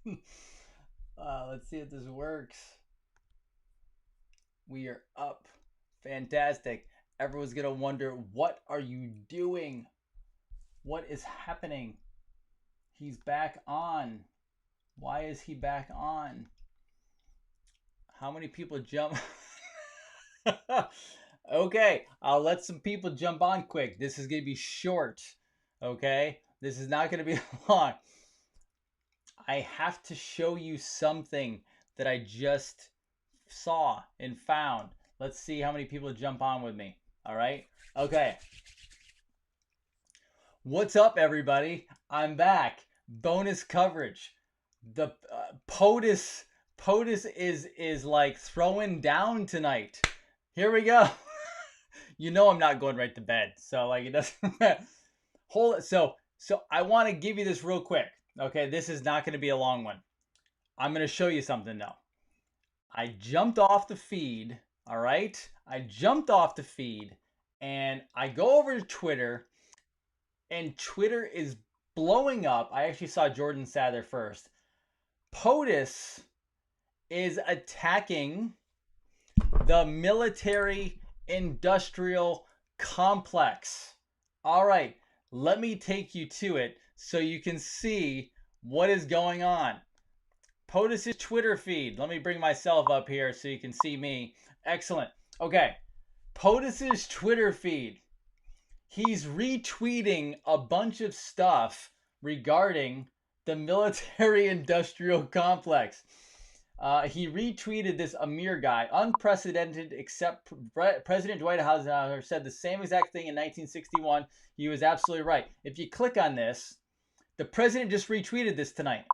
Let's see if this works. We are up. Fantastic. Everyone's going to wonder, what are you doing? What is happening? He's back on. Why is he back on? How many people jump? Okay, I'll let some people jump on quick. This is going to be short. Okay, this is not going to be long. I have to show you something that I just saw and found. Let's see how many people jump on with me. All right. Okay. What's up, everybody? I'm back. Bonus coverage. The POTUS is like throwing down tonight. Here we go. You know I'm not going right to bed, so like it doesn't matter. Hold it. So I want to give you this real quick. Okay, this is not going to be a long one. I'm going to show you something though. I jumped off the feed. All right, I jumped off the feed, and I go over to Twitter, and Twitter is blowing up. I actually saw Jordan Sather first. POTUS is attacking the military-industrial complex. All right, let me take you to it so you can see what is going on. POTUS's Twitter feed. Let me bring myself up here so you can see me. Excellent. Okay, POTUS's Twitter feed. He's retweeting a bunch of stuff regarding the military-industrial complex. He retweeted this Amir guy, unprecedented, except President Dwight Eisenhower said the same exact thing in 1961. He was absolutely right. If you click on this, the president just retweeted this tonight.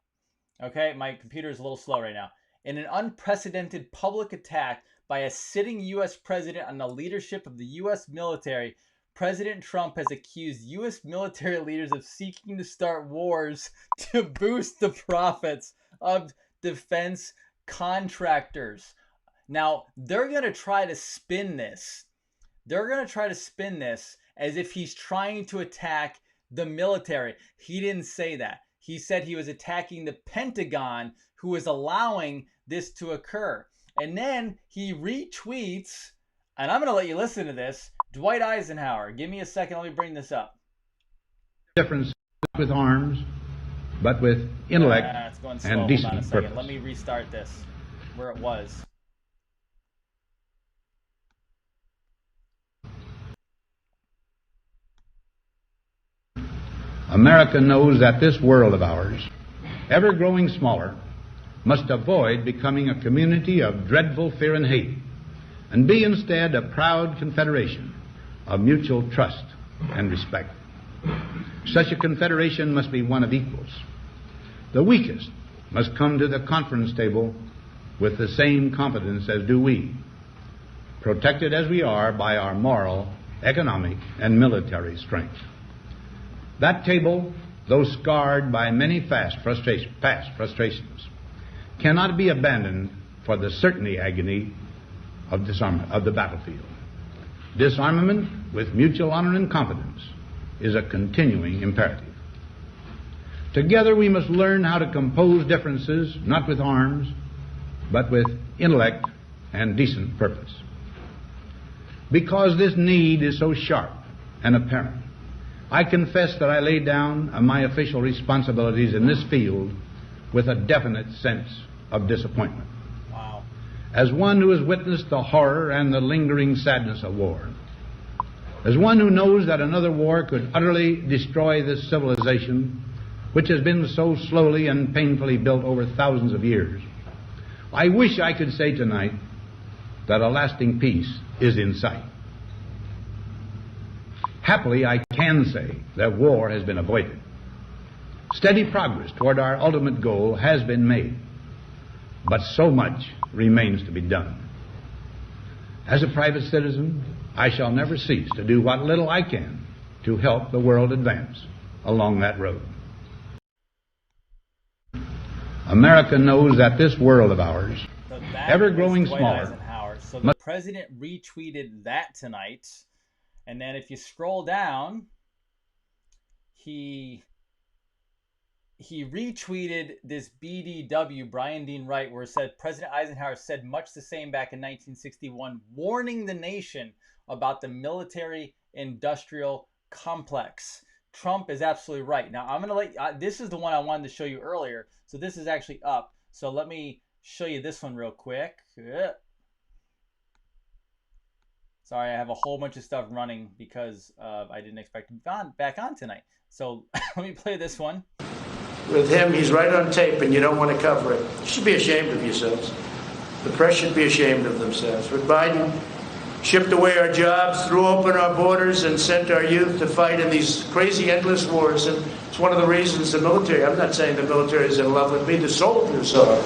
Okay, my computer is a little slow right now. In an unprecedented public attack by a sitting U.S. president on the leadership of the U.S. military, President Trump has accused U.S. military leaders of seeking to start wars to boost the profits of defense contractors. Now, they're going to try to spin this. They're going to try to spin this as if he's trying to attack the military. He didn't say that. He said he was attacking the Pentagon, who is allowing this to occur. And then he retweets, and I'm going to let you listen to this, Dwight Eisenhower. Give me a second. Let me bring this up. Difference with arms, but with intellect it's going slow. and Hold decent on a second. purpose. Let me restart this where it was. America knows that this world of ours, ever growing smaller, must avoid becoming a community of dreadful fear and hate, and be instead a proud confederation of mutual trust and respect. Such a confederation must be one of equals. The weakest must come to the conference table with the same confidence as do we, protected as we are by our moral, economic, and military strength. That table, though scarred by many past frustrations, cannot be abandoned for the certainty agony of disarmament of the battlefield. Disarmament with mutual honor and confidence is a continuing imperative. Together we must learn how to compose differences, not with arms, but with intellect and decent purpose. Because this need is so sharp and apparent, I confess that I lay down my official responsibilities in this field with a definite sense of disappointment. Wow. As one who has witnessed the horror and the lingering sadness of war, as one who knows that another war could utterly destroy this civilization which has been so slowly and painfully built over thousands of years, I wish I could say tonight that a lasting peace is in sight. Happily, I can say that war has been avoided. Steady progress toward our ultimate goal has been made, but so much remains to be done. As a private citizen, I shall never cease to do what little I can to help the world advance along that road. America knows that this world of ours, ever growing smaller. So the president retweeted that tonight. And then if you scroll down, he he retweeted this BDW, Brian Dean Wright, where it said President Eisenhower said much the same back in 1961, warning the nation about the military-industrial complex. Trump is absolutely right. Now, I'm going to this is the one I wanted to show you earlier. So this is actually up. So let me show you this one real quick. Sorry, I have a whole bunch of stuff running because I didn't expect to be back on tonight. So let me play this one. With him, he's right on tape, and you don't want to cover it. You should be ashamed of yourselves. The press should be ashamed of themselves. With Biden, shipped away our jobs, threw open our borders, and sent our youth to fight in these crazy, endless wars. And it's one of the reasons the military, I'm not saying the military is in love with me, the soldiers are.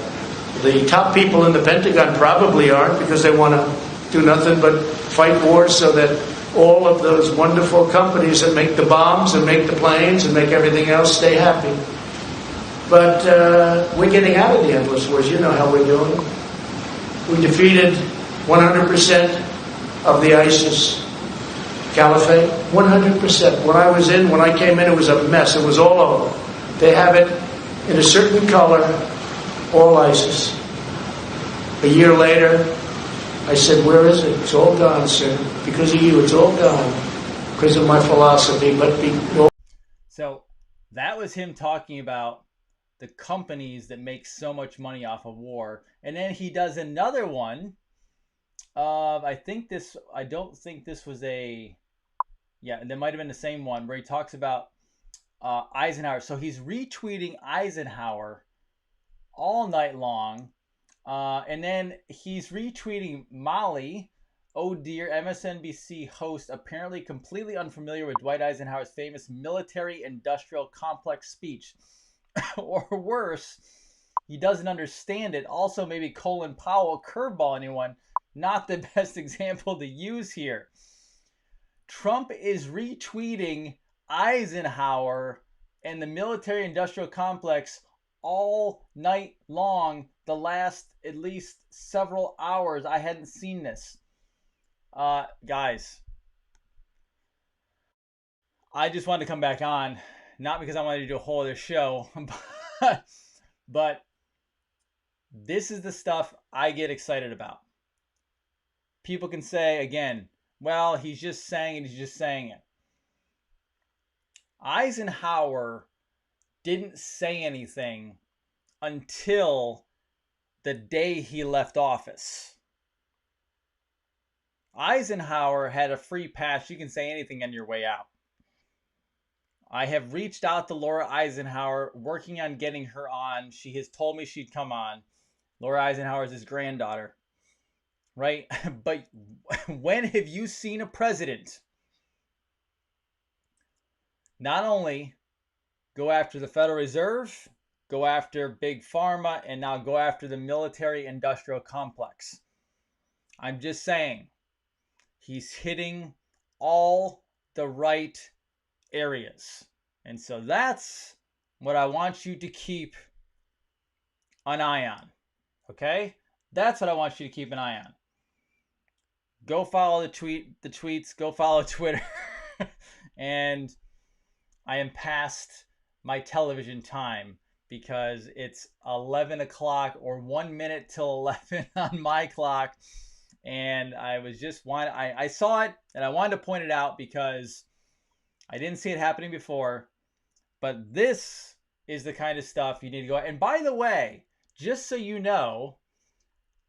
The top people in the Pentagon probably aren't, because they want to do nothing but fight wars so that all of those wonderful companies that make the bombs and make the planes and make everything else stay happy. But we're getting out of the endless wars. You know how we're doing. We defeated 100% of the ISIS caliphate. 100%. When I came in, it was a mess. It was all over. They have it in a certain color, all ISIS. A year later, I said, where is it? It's all gone, sir. Because of you, it's all gone. Because of my philosophy. So that was him talking about the companies that make so much money off of war. And then he does another one. I don't think this was there might have been the same one where he talks about Eisenhower. So he's retweeting Eisenhower all night long. And then he's retweeting Molly, oh dear, MSNBC host, apparently completely unfamiliar with Dwight Eisenhower's famous military-industrial complex speech. Or worse, he doesn't understand it. Also, maybe Colin Powell, curveball anyone, not the best example to use here. Trump is retweeting Eisenhower and the military-industrial complex all night long, the last at least several hours. I hadn't seen this. Guys, I just wanted to come back on, not because I wanted to do a whole other show, but this is the stuff I get excited about. People can say, again, well, he's just saying it. Eisenhower didn't say anything until the day he left office. Eisenhower had a free pass. You can say anything on your way out. I have reached out to Laura Eisenhower, working on getting her on. She has told me she'd come on. Laura Eisenhower is his granddaughter, right? But when have you seen a president not only go after the Federal Reserve, go after Big Pharma, and now go after the military-industrial complex? I'm just saying, he's hitting all the right areas. And so that's what I want you to keep an eye on. Okay? That's what I want you to keep an eye on. Go follow the tweets, go follow Twitter. And I am past my television time because it's 11 o'clock or 1 minute till 11 on my clock. And I was just I saw it and I wanted to point it out because I didn't see it happening before. But this is the kind of stuff you need to go. And by the way, just so you know,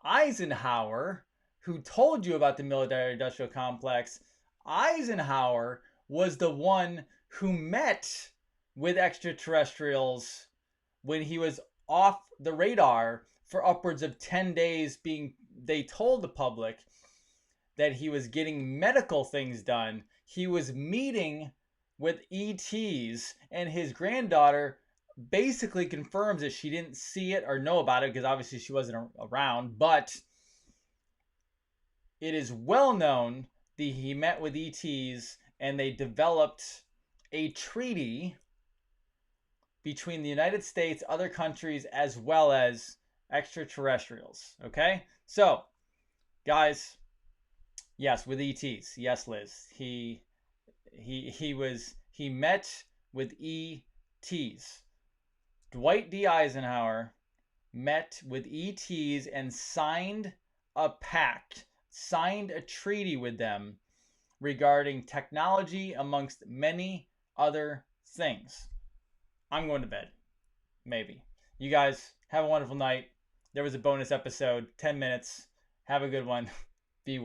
Eisenhower, who told you about the military-industrial complex, Eisenhower was the one who met with extraterrestrials when he was off the radar for upwards of 10 days. They told the public that he was getting medical things done. He was meeting with ETs, and his granddaughter basically confirms that she didn't see it or know about it because obviously she wasn't around, but it is well known that he met with ETs and they developed a treaty between the United States, other countries, as well as extraterrestrials. Okay? So, guys, yes, with ETs. Yes, Liz. He met with ETs. Dwight D. Eisenhower met with ETs and signed a pact, signed a treaty with them regarding technology, amongst many other things. I'm going to bed. Maybe. You guys have a wonderful night. There was a bonus episode, 10 minutes. Have a good one.